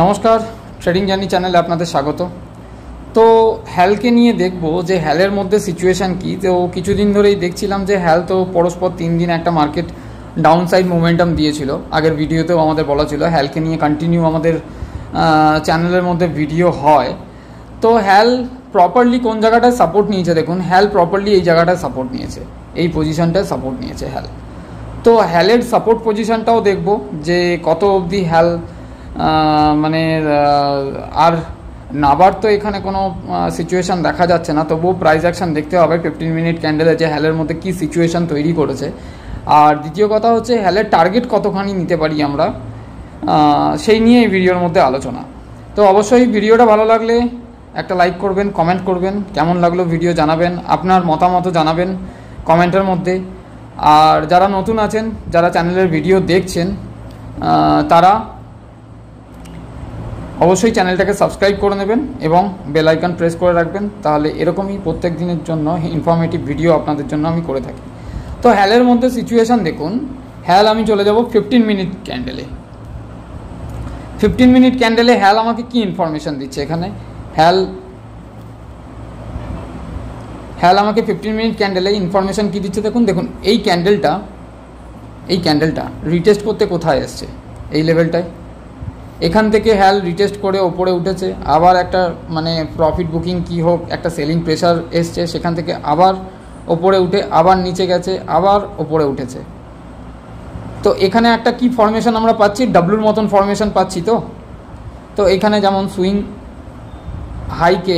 নমস্কার, trading journey চ্যানেলে আপনাদের স্বাগত। তো হ্যালকে নিয়ে দেখব যে হ্যালের মধ্যে সিচুয়েশান কী। তো কিছুদিন ধরেই দেখছিলাম যে হ্যাল তো পরস্পর 3 দিন একটা মার্কেট ডাউন সাইড মোমেন্টাম দিয়েছিল। আগের ভিডিওতেও আমাদের বলা ছিল হ্যালকে নিয়ে কন্টিনিউ আমাদের চ্যানেলের মধ্যে ভিডিও হয়। তো হ্যাল প্রপারলি কোন জায়গাটায় সাপোর্ট নিয়েছে দেখুন, হ্যাল প্রপারলি এই জায়গাটায় সাপোর্ট নিয়েছে, এই পজিশনটায় সাপোর্ট নিয়েছে হ্যাল। তো হ্যালের সাপোর্ট পজিশনটাও দেখব যে কত অবধি হ্যাল আর নাবার তো এখানে কোনো সিচুয়েশান দেখা যাচ্ছে না, তবুও প্রাইস অ্যাকশান দেখতে হবে 15 মিনিট ক্যান্ডেলে যে হ্যালের মধ্যে কী সিচুয়েশান তৈরি করেছে। আর দ্বিতীয় কথা হচ্ছে হ্যালের টার্গেট কতখানি নিতে পারি আমরা, সেই নিয়ে এই ভিডিওর মধ্যে আলোচনা। তো অবশ্যই ভিডিওটা ভালো লাগলে একটা লাইক করবেন, কমেন্ট করবেন, কেমন লাগলো ভিডিও জানাবেন, আপনার মতামত জানাবেন কমেন্টের মধ্যে। আর যারা নতুন আছেন, যারা চ্যানেলের ভিডিও দেখছেন, তারা অবশ্যই চ্যানেলটাকে সাবস্ক্রাইব করে নেবেন এবং বেল আইকন প্রেস করে রাখবেন, তাহলে এরকমই প্রত্যেক দিনের জন্য ইনফরমেটিভ ভিডিও আপনাদের জন্য আমি করে থাকি। তো হ্যালের মধ্যে সিচুয়েশান দেখুন, হ্যাল আমি চলে যাব 15 মিনিট ক্যান্ডেলে। 15 মিনিট ক্যান্ডেলে হ্যাল আমাকে কি ইনফরমেশান দিচ্ছে এখানে। হ্যাল আমাকে 15 মিনিট ক্যান্ডেলে ইনফরমেশান কী দিচ্ছে দেখুন। এই ক্যান্ডেলটা রিটেস্ট করতে কোথায় এসছে, এই লেভেলটায়। এখান থেকে হ্যাল রিটেস্ট করে ওপরে উঠেছে, আবার একটা প্রফিট বুকিং কি হোক, একটা সেলিং প্রেশার এসছে, সেখান থেকে আবার ওপরে উঠে আবার নিচে গেছে, আবার ওপরে উঠেছে। তো এখানে একটা কি ফরমেশন আমরা পাচ্ছি, ডাব্লুর মতন ফরমেশন পাচ্ছি। তো এখানে যেমন সুইং হাইকে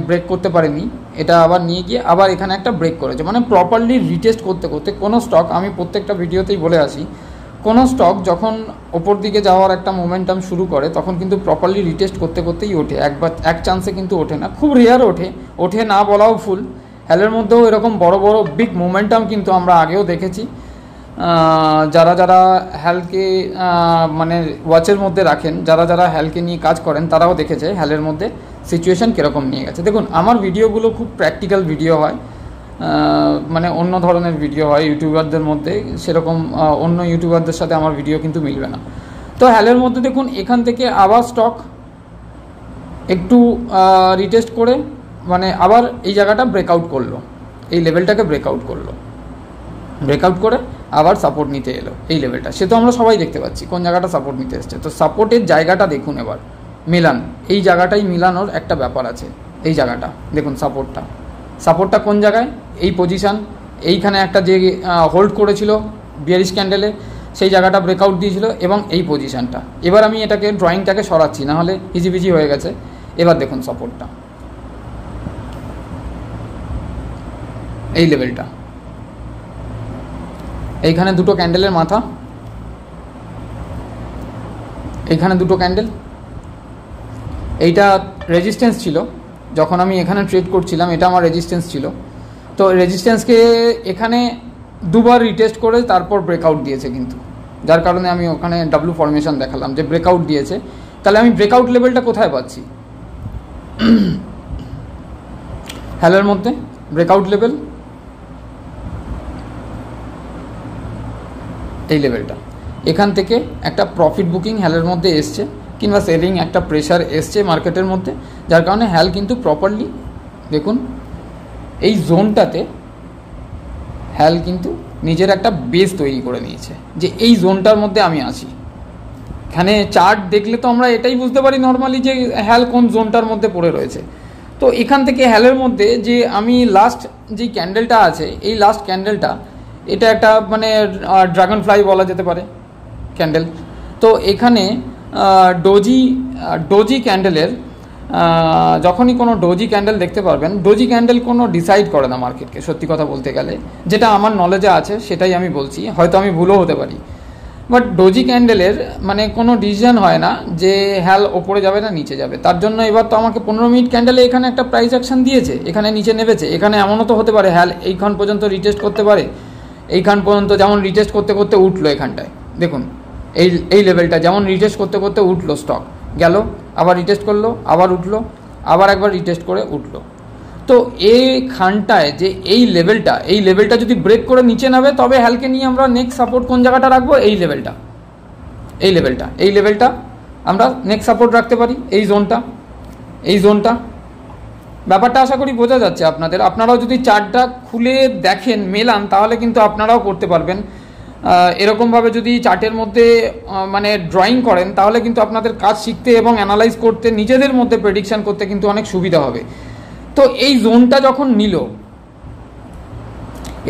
ব্রেক করতে পারেনি, এটা আবার নিয়ে গিয়ে আবার এখানে একটা ব্রেক করেছে। প্রপারলি রিটেস্ট করতে করতে কোনো স্টক, আমি প্রত্যেকটা ভিডিওতেই বলে আসি, কোনো স্টক যখন ওপর দিকে যাওয়ার একটা মোমেন্টাম শুরু করে তখন কিন্তু প্রপারলি রিটেস্ট করতে করতেই ওঠে, এক চান্সে কিন্তু ওঠে না, খুব রেয়ার ওঠে না বলাও ভুল। হ্যালের মধ্যেও এরকম বড় বড় বিগ মোমেন্টাম কিন্তু আমরা আগেও দেখেছি। যারা হ্যালকে ওয়াচের মধ্যে রাখেন, যারা হ্যালকে নিয়ে কাজ করেন, তারাও দেখেছে হ্যালের মধ্যে সিচুয়েশান কীরকম নিয়ে গেছে। দেখুন, আমার ভিডিওগুলো খুব প্র্যাকটিক্যাল ভিডিও হয়, অন্য ধরনের ভিডিও হয় ইউটিউবারদের মধ্যে, সেরকম অন্য ইউটিউবারদের সাথে আমার ভিডিও কিন্তু মিলবে না। তো হ্যালের মধ্যে দেখুন, এখান থেকে আবার স্টক একটু রিটেস্ট করে আবার এই জায়গাটা ব্রেকআউট করলো, এই লেভেলটাকে ব্রেকআউট করে আবার সাপোর্ট নিতে এলো এই লেভেলটা। সে তো আমরা সবাই দেখতে পাচ্ছি কোন জায়গাটা সাপোর্ট নিতে এসছে। তো সাপোর্টের জায়গাটা দেখুন, এবার মিলান, এই জায়গাটাই মিলানোর একটা ব্যাপার আছে। এই জায়গাটা দেখুন, সাপোর্টটা কোন জায়গায়, এই পজিশান, এইখানে একটা যে হোল্ড করেছিল বিয়ারিশ ক্যান্ডেলে, সেই জায়গাটা ব্রেকআউট দিয়েছিল, এবং এই পজিশানটা। এবার আমি এটাকে ড্রয়িংটাকে সরাচ্ছি, না হলে হিজিবিজি হয়ে গেছে। এবার দেখুন সাপোর্টটা, এই লেভেলটা, এইখানে দুটো ক্যান্ডেলের মাথা, এইখানে দুটো ক্যান্ডেল, এইটা রেজিস্ট্যান্স ছিল যখন আমি এখানে ট্রেড করছিলাম, এটা আমার রেজিস্ট্যান্স ছিল। তো রেজিস্ট্যান্সকে এখানে দুবার রিটেস্ট করে তারপর ব্রেকআউট দিয়েছে, কিন্তু যার কারণে আমি ওখানে ডাব্লু ফরমেশন দেখালাম যে ব্রেকআউট দিয়েছে। তাহলে আমি ব্রেকআউট লেভেলটা কোথায় পাচ্ছি, হ্যালের মধ্যে ব্রেকআউট লেভেল এই লেভেলটা। এখান থেকে একটা প্রফিট বুকিং হ্যালের মধ্যে এসছে, কিংবা সেলিং একটা প্রেশার এসছে মার্কেটের মধ্যে, যার কারণে হ্যাল কিন্তু প্রপারলি দেখুন এই জোনটাতে হ্যাল কিন্তু নিজের একটা বেস তৈরি করে নিয়েছে যে এই জোনটার মধ্যে আমি আছি। এখানে চার্ট দেখলে তো আমরা এটাই বুঝতে পারি নর্মালি যে হ্যাল কোন জোনটার মধ্যে পড়ে রয়েছে। তো এখান থেকে হ্যালের মধ্যে যে আমি লাস্ট যে ক্যান্ডেলটা আছে, এই লাস্ট ক্যান্ডেলটা, এটা একটা ড্রাগন ফ্লাই বলা যেতে পারে ক্যান্ডেল। তো এখানে ডোজি ক্যান্ডেলের, যখনই কোনো ডোজি ক্যান্ডেল দেখতে পারবেন, ডোজি ক্যান্ডেল কোনো ডিসাইড করে না মার্কেটকে, সত্যি কথা বলতে গেলে, যেটা আমার নলেজে আছে সেটাই আমি বলছি, হয়তো আমি ভুলও হতে পারি। বাট ডোজি ক্যান্ডেলের কোনো ডিসিশন হয় না যে হ্যাল ওপরে যাবে না নিচে যাবে। তার জন্য এবার তো আমাকে 15 মিনিট ক্যান্ডেলে এখানে একটা প্রাইস অ্যাকশন দিয়েছে, এখানে নিচে নেমেছে। এখানে এমনও তো হতে পারে হ্যাল এইখান পর্যন্ত রিটেস্ট করতে পারে, এইখান পর্যন্ত যেমন রিটেস্ট করতে করতে উঠলো, এখানটায় দেখুন এই লেভেলটা যেমন রিটেস্ট করতে করতে উঠলো, স্টক গেল, আবার রিটেস্ট করলো, আবার উঠলো, আবার একবার রিটেস্ট করে উঠলো। তো এইখানটায় যে এই লেভেলটা যদি ব্রেক করে নিচে নামে, তবে হ্যালকে নিয়ে আমরা নেক্সট সাপোর্ট কোন জায়গাটা রাখবো, এই লেভেলটা আমরা নেক্সট সাপোর্ট রাখতে পারি এই জোনটা ব্যাপারটা আশা করি বোঝা যাচ্ছে আপনাদের। আপনারাও যদি চার্টটা খুলে দেখেন, মেলান, তাহলে কিন্তু আপনারাও করতে পারবেন। এরকমভাবে যদি চার্টের মধ্যে মানে ড্রয়িং করেন, তাহলে কিন্তু আপনাদের কাজ শিখতে এবং অ্যানালাইজ করতে, নিজেদের মধ্যে প্রেডিকশান করতে কিন্তু অনেক সুবিধা হবে। তো এই জোনটা যখন নিল,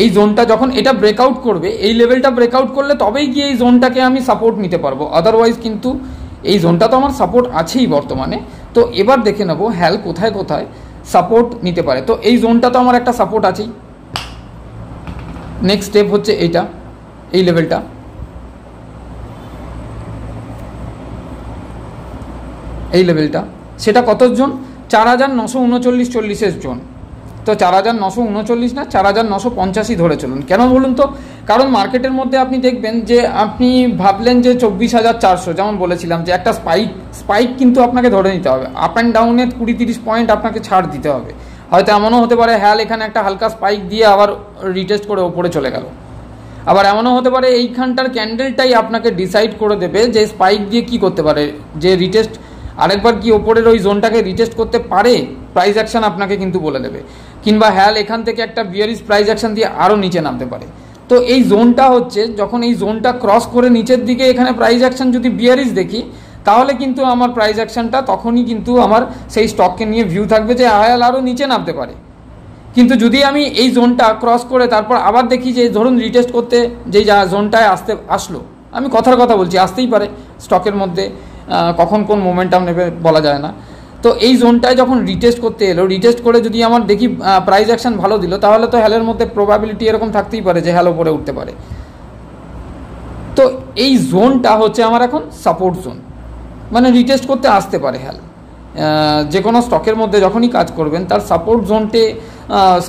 এই জোনটা যখন এটা ব্রেকআউট করবে, এই লেভেলটা ব্রেকআউট করলে তবেই গিয়ে এই জোনটাকে আমি সাপোর্ট নিতে পারবো, আদারওয়াইজ কিন্তু এই জোনটা তো আমার সাপোর্ট আছেই বর্তমানে। তো এবার দেখে নেবো হ্যাল কোথায় কোথায় সাপোর্ট নিতে পারে। তো এই জোনটা তো আমার একটা সাপোর্ট আছেই। নেক্সট স্টেপ হচ্ছে এইটা, এই লেভেলটা। এই লেভেলটা সেটা কত জোন? 4939 জোন। তো 4939 না, 4985 ধরে চলুন। কেন বলুন তো? কারণ মার্কেটের মধ্যে আপনি দেখবেন যে আপনি ভাবলেন যে 24,400, যেমন বলেছিলাম যে একটা স্পাইক কিন্তু আপনাকে ধরে নিতে হবে। আপ অ্যান্ড ডাউনে 20-30 পয়েন্ট আপনাকে ছাড় দিতে হবে। হয়তো এমনও হতে পারে হ্যাল এখানে একটা হালকা স্পাইক দিয়ে আবার রিটেস্ট করে ওপরে চলে গেল। আবার এমনও হতে পারে এইখানটার ক্যান্ডেলটাই আপনাকে ডিসাইড করে দেবে যে স্পাইক দিয়ে কি করতে পারে, যে রিটেস্ট আরেকবার কি ওপরের ওই জোনটাকে রিটেস্ট করতে পারে, প্রাইস অ্যাকশন আপনাকে কিন্তু বলে দেবে। কিংবা হ্যাল এখান থেকে একটা বিয়ারিশ প্রাইস অ্যাকশন দিয়ে আরও নিচে নামতে পারে। তো এই জোনটা হচ্ছে, যখন এই জোনটা ক্রস করে নিচের দিকে এখানে প্রাইস অ্যাকশন যদি বিয়ারিশ দেখি, তাহলে কিন্তু আমার প্রাইস অ্যাকশনটা তখনই কিন্তু আমার সেই স্টককে নিয়ে ভিউ থাকবে যে হ্যাল আরও নিচে নামতে পারে। কিন্তু যদি আমি এই জোনটা ক্রস করে তারপর আবার দেখি যে ধরুন রিটেস্ট করতে যেই জোনটায় আসলো, আমি কথার কথা বলছি, আসতেই পারে স্টকের মধ্যে, কখন কোন মোমেন্টাম নেবে বলা যায় না। তো এই জোনটায় যখন রিটেস্ট করতে এলো, রিটেস্ট করে যদি আমার দেখি প্রাইস অ্যাকশন ভালো দিল, তাহলে তো হ্যালের মধ্যে প্রবাবিলিটি এরকম থাকতেই পারে যে হ্যাল ওপরে উঠতে পারে। তো এই জোনটা হচ্ছে আমার এখন সাপোর্ট জোন, মানে রিটেস্ট করতে আসতে পারে হ্যাল। যে কোনো স্টকের মধ্যে যখনই কাজ করবেন, তার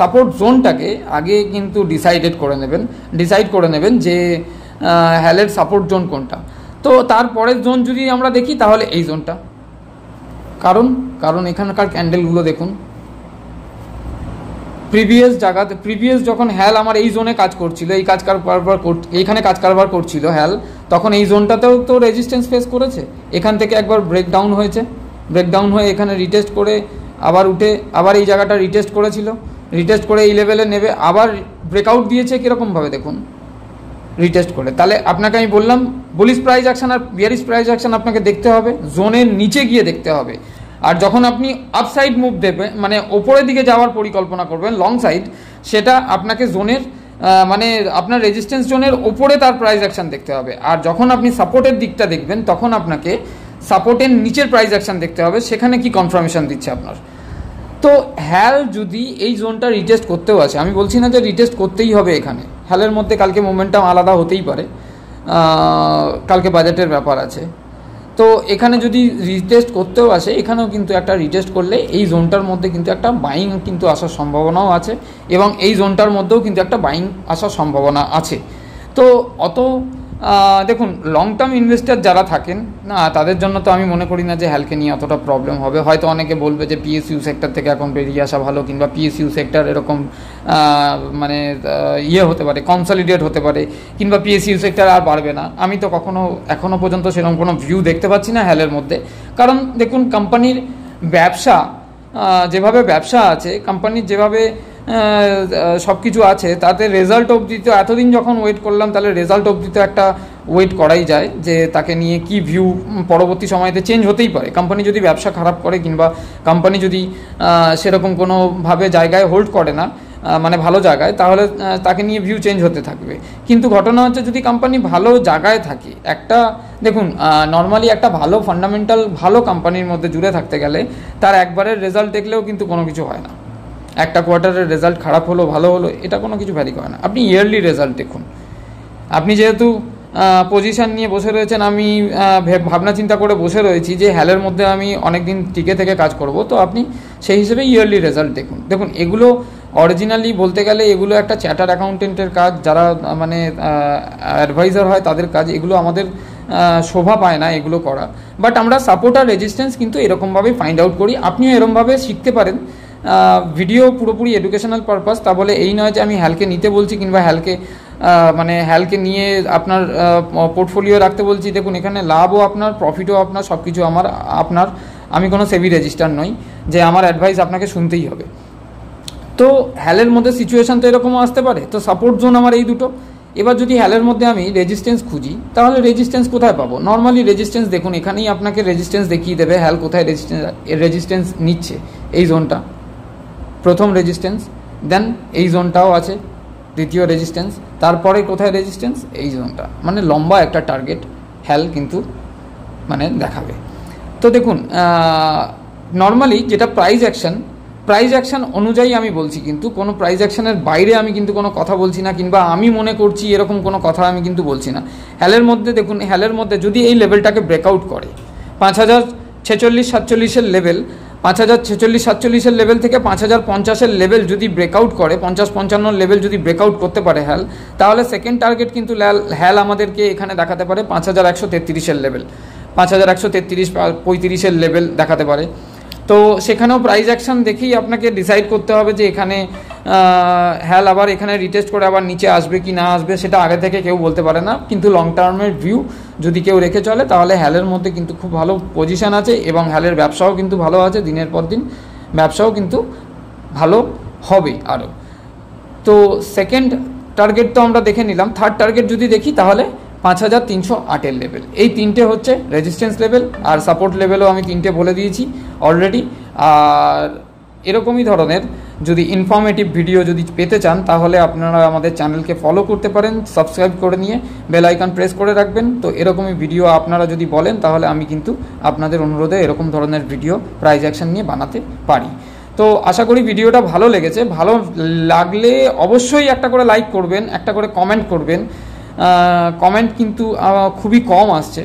সাপোর্ট জোনটাকে আগে কিন্তু ডিসাইড করে নেবেন যে হ্যালের সাপোর্ট জোন কোনটা। তো তারপরের জোন যদি আমরা দেখি, তাহলে এই জোনটা। কারণ এখানকার ক্যান্ডেলগুলো দেখুন, প্রিভিয়াস যখন হ্যাল আমার এই জোনে কাজ করছিল, এইখানে কাজ কারবার করছিল হ্যাল, তখন এই জোনটাতেও তো রেজিস্ট্যান্স ফেস করেছে। এখান থেকে একবার ব্রেকডাউন হয়ে এখানে রিটেস্ট করে আবার উঠে আবার এই জায়গাটা রিটেস্ট করেছিল, রিটেস্ট করে এই লেভেলে নেবে, আবার ব্রেকআউট দিয়েছে কীরকমভাবে দেখুন, রিটেস্ট করে। তাহলে আপনাকে আমি বললাম বুলিশ প্রাইস অ্যাকশন আর বিয়ারিশ প্রাইস অ্যাকশন আপনাকে দেখতে হবে, জোনের নিচে গিয়ে দেখতে হবে। আর যখন আপনি আপসাইড মুভ দেবেন, মানে ওপরের দিকে যাওয়ার পরিকল্পনা করবেন লং সাইড, সেটা আপনাকে জোনের মানে আপনার রেজিস্ট্যান্স জোনের ওপরে তার প্রাইস অ্যাকশন দেখতে হবে। আর যখন আপনি সাপোর্টের দিকটা দেখবেন, তখন আপনাকে সাপোর্টের নিচের প্রাইস অ্যাকশন দেখতে হবে, সেখানে কি কনফার্মেশন দিচ্ছে আপনার। তো হ্যাল যদি এই জোনটা রিটেস্ট করতেও আছে, আমি বলছি না যে রিটেস্ট করতেই হবে এখানে, হ্যালের মধ্যে কালকে মোমেন্টাম আলাদা হতেই পারে, কালকে বাজেটের ব্যাপার আছে। তো এখানে যদি রিটেস্ট করতেও আসে, এখানেও কিন্তু একটা রিটেস্ট করলে এই জোনটার মধ্যে কিন্তু একটা বাইং কিন্তু আসার সম্ভাবনাও আছে, এবং এই জোনটার মধ্যেও কিন্তু একটা বাইং আসার সম্ভাবনা আছে। তো দেখুন, লং টার্ম ইনভেস্টার যারা থাকেন না, তাদের জন্য তো আমি মনে করি না যে হ্যালকে নিয়ে অতটা প্রবলেম হবে। হয়তো অনেকে বলবে যে পিএসইউ সেক্টর থেকে এখন বেরিয়ে আসা ভালো, কিংবা পিএসইউ সেক্টর এরকম মানে হতে পারে, কনসলিডেট হতে পারে, কিংবা পিএসইউ সেক্টর আর বাড়বে না। আমি তো এখনও পর্যন্ত সেরকম কোনো ভিউ দেখতে পাচ্ছি না হ্যালের মধ্যে। কারণ দেখুন, কোম্পানির যেভাবে ব্যবসা আছে, কোম্পানির যেভাবে সব কিছু আছে, তাতে রেজাল্ট অবধি তো এতদিন যখন ওয়েট করলাম, তাহলে রেজাল্ট অবধি তো একটা ওয়েট করাই যায় যে তাকে নিয়ে কি ভিউ পরবর্তী সময়তে চেঞ্জ হতেই পারে। কোম্পানি যদি ব্যবসা খারাপ করে, কিংবা কোম্পানি যদি সেরকম কোনোভাবে জায়গায় হোল্ড করে না, মানে ভালো জায়গায়, তাহলে তাকে নিয়ে ভিউ চেঞ্জ হতে থাকবে। কিন্তু ঘটনা হচ্ছে, যদি কোম্পানি ভালো জায়গায় থাকে, দেখুন নর্মালি একটা ভালো ফান্ডামেন্টাল ভালো কোম্পানির মধ্যে জুড়ে থাকতে গেলে তার একবারের রেজাল্ট দেখলেও কিন্তু কোনো কিছু হয় না। একটা কোয়ার্টারের রেজাল্ট খারাপ হলো ভালো হলো, এটা কোনো কিছু ভ্যারি করে না। আপনি ইয়ারলি রেজাল্ট দেখুন। আপনি যেহেতু পজিশন নিয়ে বসে রয়েছেন, আমি ভাবনা চিন্তা করে বসে রয়েছি যে হ্যালের মধ্যে আমি অনেক দিন টিকে থেকে কাজ করব, তো আপনি সেই হিসেবে ইয়ারলি রেজাল্ট দেখুন। এগুলো অরিজিনালি বলতে গেলে এগুলো একটা চ্যাটার্ড অ্যাকাউন্টেন্টের কাজ, যারা মানে অ্যাডভাইজার হয় তাদের কাজ। এগুলো আমাদের শোভা পায় না এগুলো করা, বাট আমরা সাপোর্ট আর রেজিস্ট্যান্স কিন্তু এরকমভাবেই ফাইন্ড আউট করি। আপনিও এরকমভাবে শিখতে পারেন। ভিডিও পুরোপুরি এডুকেশনাল পারপাস, তা বলে এই নয় যে আমি হ্যালকে নিতে বলছি, কিংবা হ্যালকে মানে হ্যালকে নিয়ে আপনার পোর্টফোলিও রাখতে বলছি, দেখুন এখানে লাভও আপনার, প্রফিটও আপনার, সব কিছু আপনার। আমি কোনো সেবি রেজিস্টার নই যে আমার অ্যাডভাইস আপনাকে শুনতেই হবে। তো হ্যালের মধ্যে সিচুয়েশান তো এরকমও আসতে পারে। তো সাপোর্ট জোন আমার এই দুটো। এবার যদি হ্যালের মধ্যে আমি রেজিস্ট্যান্স খুঁজি, তাহলে রেজিস্ট্যান্স কোথায় পাবো? নর্মালি রেজিস্ট্যান্স দেখুন, এখানেই আপনাকে রেজিস্ট্যান্স দেখিয়ে দেবে হ্যাল কোথায় রেজিস্ট্যান্স নিচ্ছে। এই জোনটা প্রথম রেজিস্ট্যান্স, দেন এই জোনটাও আছে দ্বিতীয় রেজিস্ট্যান্স, তারপরে কোথায় রেজিস্ট্যান্স? এই জোনটা। মানে লম্বা একটা টার্গেট হ্যাল কিন্তু মানে দেখাবে। তো দেখুন নর্মালি যেটা প্রাইস অ্যাকশন অনুযায়ী আমি বলছি, কিন্তু কোনো প্রাইস অ্যাকশনের বাইরে আমি কিন্তু কোনো কথা বলছি না, কিংবা আমি মনে করছি এরকম কোনো কথা আমি কিন্তু বলছি না। হ্যালের মধ্যে দেখুন, হ্যালের মধ্যে যদি এই লেভেলটাকে ব্রেকআউট করে 5046-47 লেভেল, 5046-47 লেভেল থেকে 5050 লেভেল যদি ব্রেকআউট করে, 50-55 লেভেল যদি ব্রেকআউট করতে পারে হ্যাল, তাহলে সেকেন্ড টার্গেট কিন্তু হ্যাল আমাদেরকে এখানে দেখাতে পারে 5133 লেভেল, 5133-35 লেভেল দেখাতে পারে। তো সেখানেও প্রাইস অ্যাকশন দেখেই আপনাকে ডিসাইড করতে হবে যে এখানে হ্যাল আবার এখানে রিটেস্ট করে আবার নিচে আসবে কি না আসবে, সেটা আগে থেকে কেউ বলতে পারে না। কিন্তু লং টার্মের ভিউ যদি কেউ রেখে চলে, তাহলে হ্যালের মধ্যে কিন্তু খুব ভালো পজিশান আছে, এবং হ্যালের ব্যবসাও কিন্তু ভালো আছে, দিনের পর দিন ব্যবসাও কিন্তু ভালো হবে আরও। তো সেকেন্ড টার্গেট তো আমরা দেখে নিলাম। থার্ড টার্গেট যদি দেখি, তাহলে 5308 লেভেল। এই তিনটে হচ্ছে রেজিস্ট্যান্স লেভেল, আর সাপোর্ট লেভেলও আমি তিনটে বলে দিয়েছি অলরেডি। আর এরকমই ধরনের যদি ইনফরমেটিভ ভিডিও যদি পেতে চান, তাহলে আপনারা আমাদের চ্যানেলকে ফলো করতে পারেন, সাবস্ক্রাইব করে নিয়ে বেল আইকন প্রেস করে রাখবেন। তো এরকমই ভিডিও আপনারা যদি বলেন, তাহলে আমি কিন্তু আপনাদের অনুরোধে এরকম ধরনের ভিডিও প্রাইস অ্যাকশন নিয়ে বানাতে পারি। তো আশা করি ভিডিওটা ভালো লেগেছে। ভালো লাগলে অবশ্যই একটা করে লাইক করবেন, একটা করে কমেন্ট করবেন। কমেন্ট কিন্তু খুবই কম আসছে,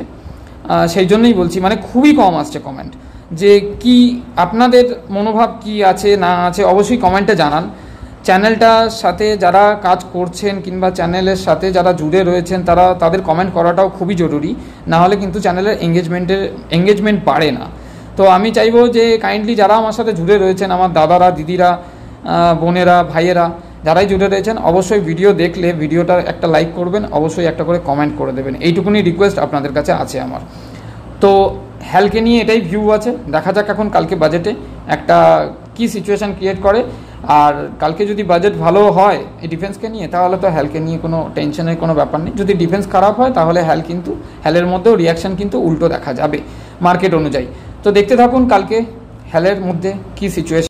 সেই জন্যই বলছি, মানে খুবই কম আসছে কমেন্ট। যে কি আপনাদের মনোভাব কি আছে না আছে অবশ্যই কমেন্টে জানান। চ্যানেলটার সাথে যারা কাজ করছেন কিংবা চ্যানেলের সাথে যারা জুড়ে রয়েছেন, তাদের কমেন্ট করাটাও খুবই জরুরি, না হলে কিন্তু চ্যানেলের এঙ্গেজমেন্ট বাড়ে না। তো আমি চাইবো যে কাইন্ডলি যারা আমার সাথে জুড়ে রয়েছেন, আমার দাদারা, দিদিরা, বোনেরা, ভাইয়েরা, যারাই জুড়ে রয়েছেন, অবশ্যই ভিডিও দেখলে ভিডিওটা একটা লাইক করবেন, অবশ্যই একটা করে কমেন্ট করে দেবেন। এইটুকুনি রিকোয়েস্ট আপনাদের কাছে আছে আমার। তো হ্যালকে নিয়ে এটাই ভিউ আছে। দেখা যাক এখন কালকে বাজেটে একটা কি সিচুয়েশান ক্রিয়েট করে। আর কালকে যদি বাজেট ভালো হয় এই ডিফেন্সকে নিয়ে, তাহলে তো হ্যালকে নিয়ে কোনো টেনশনের কোনো ব্যাপার নেই। যদি ডিফেন্স খারাপ হয়, তাহলে হ্যালের মধ্যেও রিয়াকশান কিন্তু উল্টো দেখা যাবে মার্কেট অনুযায়ী। তো দেখতে থাকুন কালকে হ্যালের মধ্যে কি সিচুয়েশন।